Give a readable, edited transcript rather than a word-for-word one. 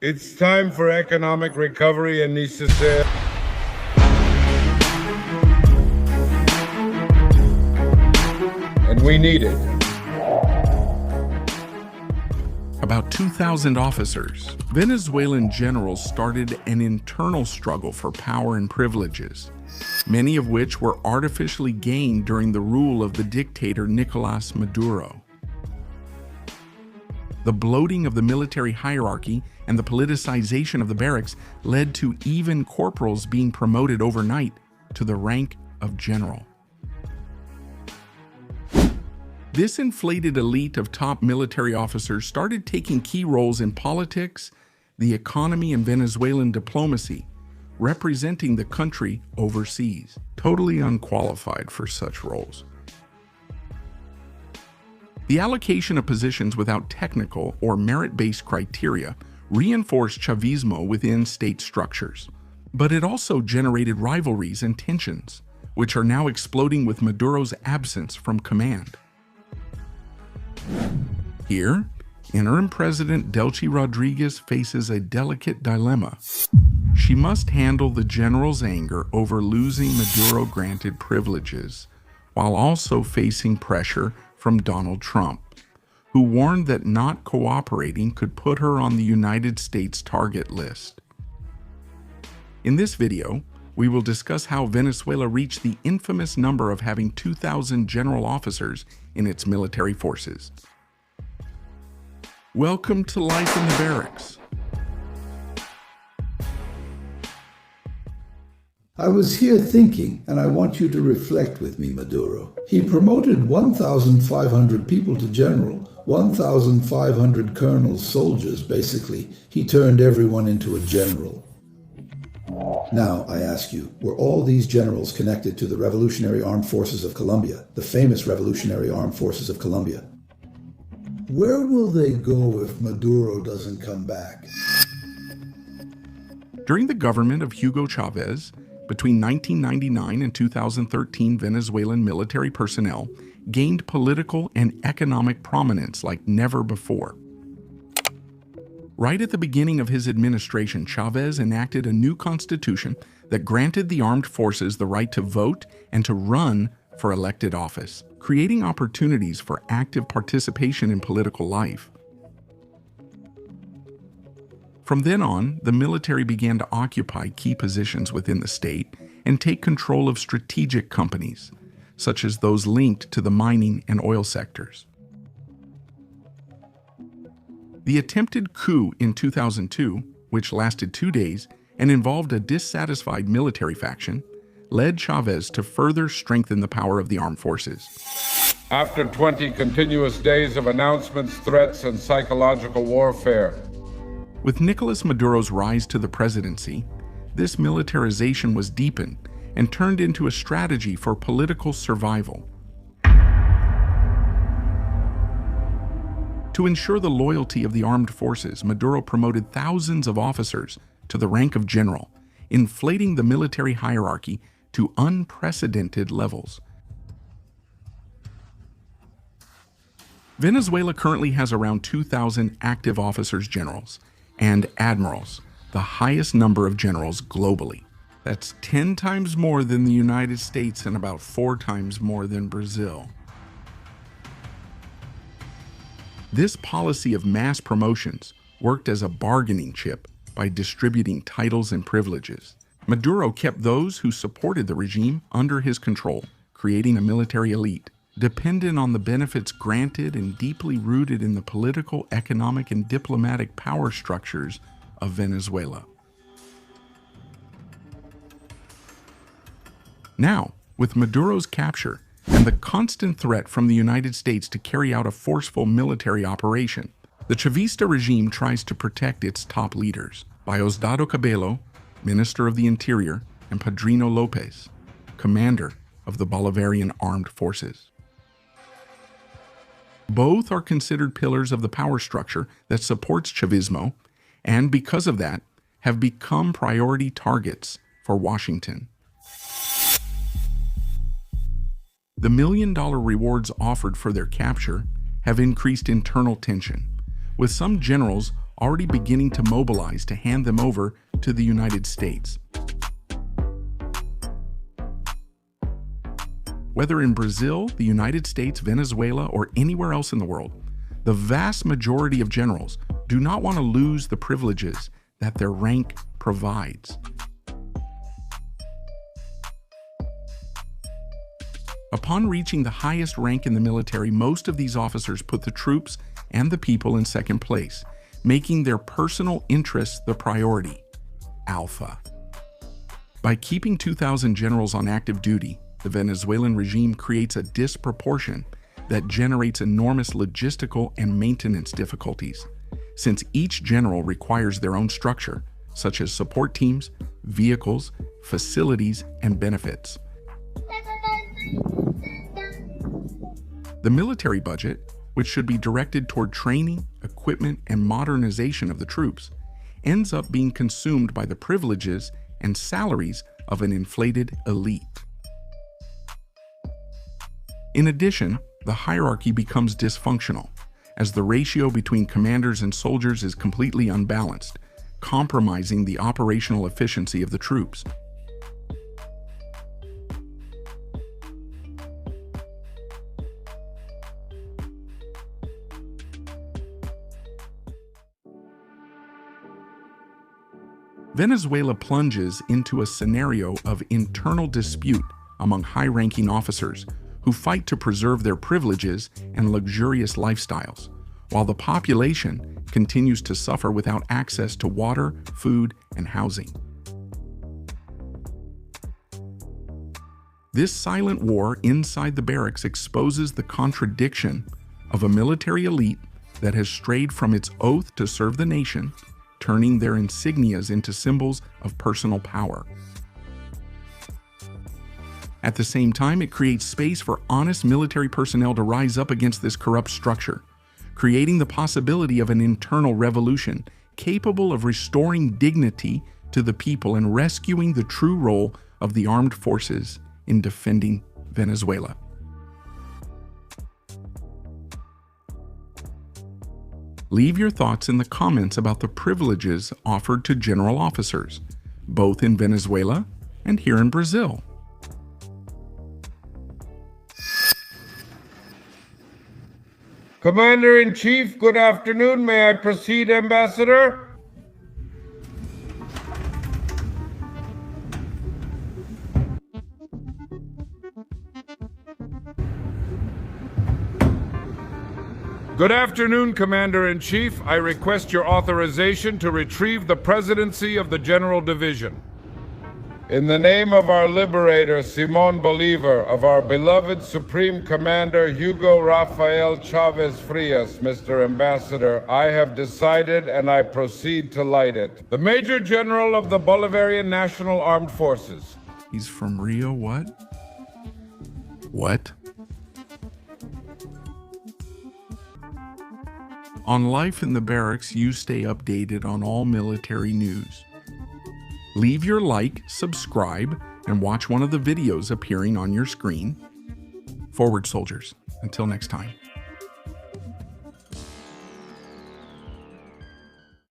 It's time for economic recovery in Nicesia. And we need it. About 2,000 officers, Venezuelan generals started an internal struggle for power and privileges, many of which were artificially gained during the rule of the dictator Nicolás Maduro. The bloating of the military hierarchy and the politicization of the barracks led to even corporals being promoted overnight to the rank of general. This inflated elite of top military officers started taking key roles in politics, the economy, and Venezuelan diplomacy, representing the country overseas, totally unqualified for such roles. The allocation of positions without technical or merit-based criteria reinforced Chavismo within state structures, but it also generated rivalries and tensions, which are now exploding with Maduro's absence from command. Here, interim President Delcy Rodriguez faces a delicate dilemma. She must handle the general's anger over losing Maduro-granted privileges, while also facing pressure from Donald Trump, who warned that not cooperating could put her on the United States target list. In this video, we will discuss how Venezuela reached the infamous number of having 2,000 general officers in its military forces. Welcome to Life in the Barracks. I was here thinking, and I want you to reflect with me, Maduro. He promoted 1,500 people to general, 1,500 colonels, soldiers, basically. He turned everyone into a general. Now, I ask you, were all these generals connected to the Revolutionary Armed Forces of Colombia, the famous Revolutionary Armed Forces of Colombia? Where will they go if Maduro doesn't come back? During the government of Hugo Chávez, between 1999 and 2013, Venezuelan military personnel gained political and economic prominence like never before. Right at the beginning of his administration, Chávez enacted a new constitution that granted the armed forces the right to vote and to run for elected office, creating opportunities for active participation in political life. From then on, the military began to occupy key positions within the state and take control of strategic companies, such as those linked to the mining and oil sectors. The attempted coup in 2002, which lasted 2 days and involved a dissatisfied military faction, led Chávez to further strengthen the power of the armed forces. After 20 continuous days of announcements, threats, and psychological warfare, with Nicolás Maduro's rise to the presidency, this militarization was deepened and turned into a strategy for political survival. To ensure the loyalty of the armed forces, Maduro promoted thousands of officers to the rank of general, inflating the military hierarchy to unprecedented levels. Venezuela currently has around 2,000 active officers generals and admirals, the highest number of generals globally. That's 10 times more than the United States and about 4 times more than Brazil. This policy of mass promotions worked as a bargaining chip by distributing titles and privileges. Maduro kept those who supported the regime under his control, creating a military elite, dependent on the benefits granted and deeply rooted in the political, economic, and diplomatic power structures of Venezuela. Now, with Maduro's capture and the constant threat from the United States to carry out a forceful military operation, the Chavista regime tries to protect its top leaders, Diosdado Cabello, Minister of the Interior, and Padrino López, commander of the Bolivarian Armed Forces. Both are considered pillars of the power structure that supports Chavismo, and because of that, have become priority targets for Washington. The million-dollar rewards offered for their capture have increased internal tension, with some generals already beginning to mobilize to hand them over to the United States. Whether in Brazil, the United States, Venezuela, or anywhere else in the world, the vast majority of generals do not want to lose the privileges that their rank provides. Upon reaching the highest rank in the military, most of these officers put the troops and the people in second place, making their personal interests the priority. Alpha. By keeping 2,000 generals on active duty, the Venezuelan regime creates a disproportion that generates enormous logistical and maintenance difficulties, since each general requires their own structure, such as support teams, vehicles, facilities, and benefits. The military budget, which should be directed toward training, equipment, and modernization of the troops, ends up being consumed by the privileges and salaries of an inflated elite. In addition, the hierarchy becomes dysfunctional, as the ratio between commanders and soldiers is completely unbalanced, compromising the operational efficiency of the troops. Venezuela plunges into a scenario of internal dispute among high-ranking officers who fight to preserve their privileges and luxurious lifestyles, while the population continues to suffer without access to water, food, and housing. This silent war inside the barracks exposes the contradiction of a military elite that has strayed from its oath to serve the nation, turning their insignias into symbols of personal power. At the same time, it creates space for honest military personnel to rise up against this corrupt structure, creating the possibility of an internal revolution capable of restoring dignity to the people and rescuing the true role of the armed forces in defending Venezuela. Leave your thoughts in the comments about the privileges offered to general officers, both in Venezuela and here in Brazil. Commander-in-Chief, good afternoon. May I proceed, Ambassador? Good afternoon, Commander-in-Chief. I request your authorization to retrieve the presidency of the General Division. In the name of our liberator, Simón Bolívar, of our beloved Supreme Commander, Hugo Rafael Chávez Frias, Mr. Ambassador, I have decided and I proceed to light it. The Major General of the Bolivarian National Armed Forces. He's from Rio, what? What? On Life in the Barracks, you stay updated on all military news. Leave your like, subscribe, and watch one of the videos appearing on your screen. Forward, soldiers. Until next time.